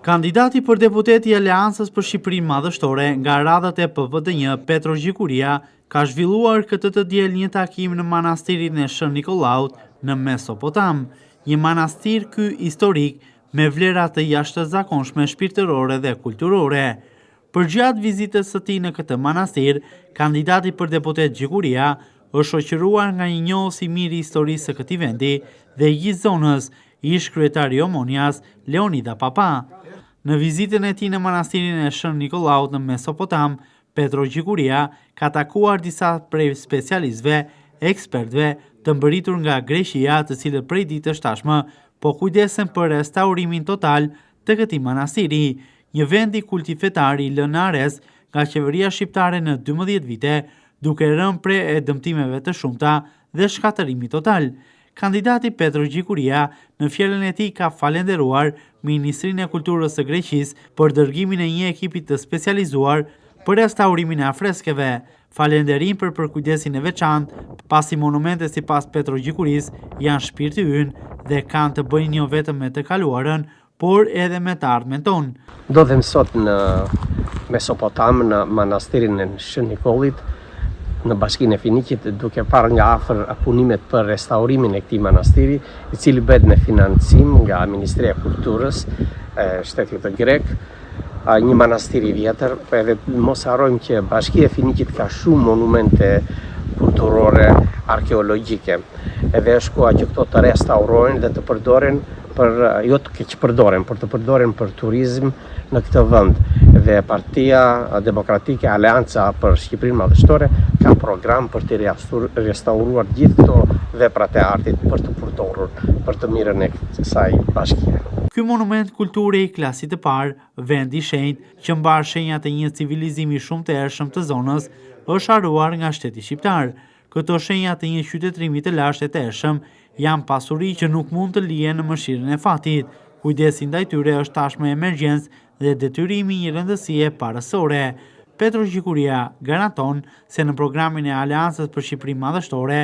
Kandidati për deputet i Aleancës për Shqipërinë Madhështore nga radhët e PVD1, Petro Gjikuria, ka zhvilluar këtë të diel një takim në manastirin e Shën Nikolaut në Mesopotam, një manastir ky historik me vlera të jashtëzakonshme shpirtërore dhe kulturore. Përgjatë vizitës së tij në këtë manastir, kandidati për deputet Gjikuria është shoqëruar nga një njohës i mirë i historisë së këtij vendi dhe i zonës, ish kryetari i Omonias Leonida Papa. Në vizitën e tij në manastirin e Shën Nikolaut në Mesopotam, Petro Gjikuria ka takuar disa prej specialistëve, ekspertëve të mbërritur nga Greqia, të cilët prej ditësh tashmë po kujdesen për restaurimin total të këtij manastiri, një vend i kulti fetar i lënë në arrest nga qeveria shqiptare në 12 vite, duke rënë pre e dëmtimeve të shumta dhe shkatërimit total. Kandidati Petro Gjikuria në fjalën e tij ka falenderuar Ministrinë e Kulturës së Greqisë për dërgimin e një ekipi të specializuar për restaurimin e afreskeve. Falënderim për përkujdesin e veçantë, pasi monumentet sipas Petro Gjikurisë janë shpirti ynë dhe kanë të bëjnë jo vetëm me të kaluarën, por edhe me të ardhmen tonë. Ndodhem sot në Mesopotam, në manastirin e Shën Nikollit, në bashkinë e Finikit, duke parë nga afër punimet për restaurimin e këtij manastiri, i cili bëhet me financim nga Ministria e Kulturës e Shtetit të Grek, një manastir i vjetër, edhe mos harrojmë që Bashkia e Finikit ka shumë monumente kulturore, arkeologjike, edhe është koha që këto të restaurohen dhe të përdoren jo të keq përdoren, por të përdoren për turizm në këtë vend. Dhe Partia Demokratike Aleanca për Shqipërinë Madhështore ka program për të restauruar gjithë këto veprat e artit për të përdorur për të mirën e kësaj bashkie. Ky monument kulture i klasit të parë, vend i shenjtë që mbar shenjat e një civilizimi shumë të ershëm të zonës, është haruar nga shteti shqiptar. Këto shenja të një qytetërimi të lashtë e të ershëm janë pasuri që nuk mund të lihen në mëshirën e fatit. Kujdesi ndaj tyre është tashmë emergjencë dhe detyrimi një rëndësie parësore. Petro Gjikuria garanton se në programin e Aleancës për Shqipërinë Madhështore,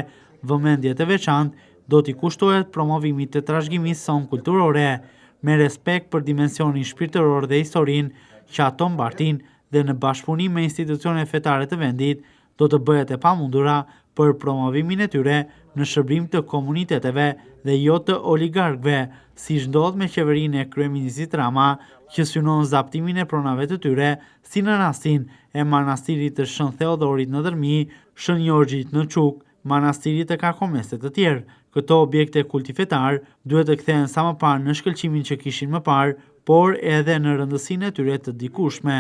vëmendje të veçantë do t'i kushtohet promovimit të trashëgimisë son kulturore, me respekt për dimensionin shpirtëror dhe historinë që ato mbartin dhe në bashkëpunim me institucionet fetare të vendit, do të bëhet e pamundura për promovimin e tyre në shërbim të komuniteteve dhe jo të oligarkëve, siç ndodh me qeverinë e kryeministit Rama, që synon zaptimin e pronave të tyre, si në rastin e manastirit të Shën Theodorit në Dërmi, Shën Jorgjit në Çuk, manastirit të Kakomestet të tjerë. Këto objekte kulti fetar duhet të kthehen sa më parë në shkëlqimin që kishin më parë, por edhe në rëndësinë e tyre të dikushme.